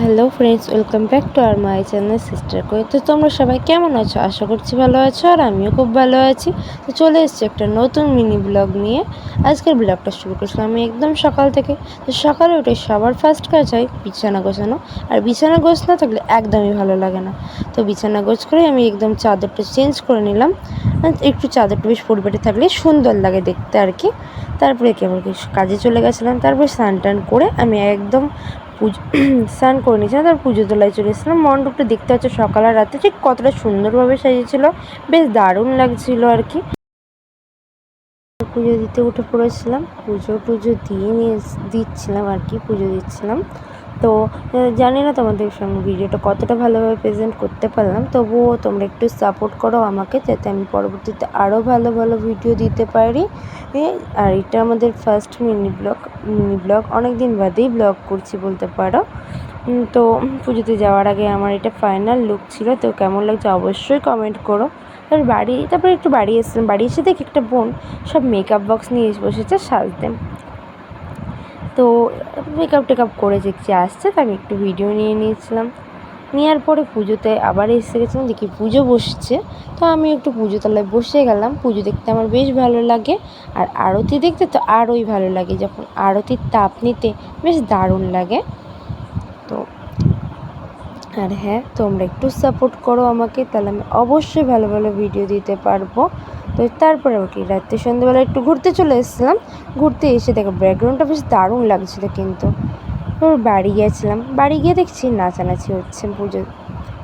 Hello friends, welcome back to আর my channel sister কই। তো তোমরা সবাই কেমন আছো? আশা করছি ভালো আছো, আর আমিও খুব ভালো আছি। তো চলে এসেছি একটা নতুন মিনি ব্লগ নিয়ে। আজকের ব্লগটা শুরু করছিলাম আমি একদম সকাল থেকে। তো সকালে উঠে সবার ফার্স্ট কাজ হয় বিছানা গোছানো, আর বিছানা গোছ না থাকলে একদমই ভালো লাগে না। তো বিছানা গোছ করে আমি একদম চাদরটা চেঞ্জ করে নিলাম। একটু চাদরটা বেশ পরিপাটি থাকলে সুন্দর লাগে দেখতে আর কি। তারপরে কেবল কাজে চলে গেছিলাম। তারপরে স্নান টান করে আমি একদম স্নান করে নিয়েছিলাম, তার পুজো তোলায় চলে এসেছিলাম। মণ্ডপটা দেখতে হচ্ছে সকাল আর রাতে ঠিক কতটা সুন্দরভাবে সাজিয়েছিল, বেশ দারুণ লাগছিল আর কি। পুজো দিতে উঠে পড়েছিলাম, পুজো টুজো দিচ্ছিলাম আর কি, পুজো দিচ্ছিলাম। তো জানি না তোমাদের সঙ্গে ভিডিওটা কতটা ভালোভাবে প্রেজেন্ট করতে পারলাম, তবুও তোমরা একটু সাপোর্ট করো আমাকে, যাতে আমি পরবর্তীতে আরও ভালো ভালো ভিডিও দিতে পারি। আর এটা আমাদের ফার্স্ট মিনি ব্লগ অনেক দিন বাদেই ব্লগ করছি বলতে পারো। তো পুজোতে যাওয়ার আগে আমার এটা ফাইনাল লুক ছিল। তো কেমন লাগছে অবশ্যই কমেন্ট করো। তারপরে একটু বাড়ি এসেছিলাম, বাড়ি এসে দেখি একটা বোন সব মেকআপ বক্স নিয়ে বসেছে সাজতে। তো টেকআপ করে দেখছি আসছে, তো আমি একটু ভিডিও নিয়ে নিয়েছিলাম। নেওয়ার পরে পুজোতে আবার এসে গেছিলাম, দেখি পুজো বসছে। তো আমি একটু পুজো তলায় বসে গেলাম। পুজো দেখতে আমার বেশ ভালো লাগে, আর আরতি দেখতে তো আরোই ভালো লাগে। যখন আরতির তাপ নিতে বেশ দারুণ লাগে। তো আর হ্যাঁ, তোমরা একটু সাপোর্ট করো আমাকে, তাহলে আমি অবশ্যই ভালো ভালো ভিডিও দিতে পারবো। তো তারপরে আর কি রাত্রে সন্ধ্যেবেলা একটু ঘুরতে চলে এসেছিলাম। ঘুরতে এসে দেখো ব্যাকগ্রাউন্ডটা বেশ দারুণ লাগছিলো কিন্তু। বাড়ি গিয়েছিলাম, বাড়ি গিয়ে দেখছি নাচানাচি হচ্ছে পুজো।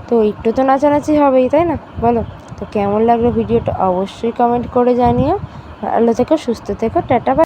তো একটু তো নাচানাচি হবেই, তাই না বলো? তো কেমন লাগলো ভিডিওটা অবশ্যই কমেন্ট করে জানিও। ভালো থেকো, সুস্থ থেকো, টাটা।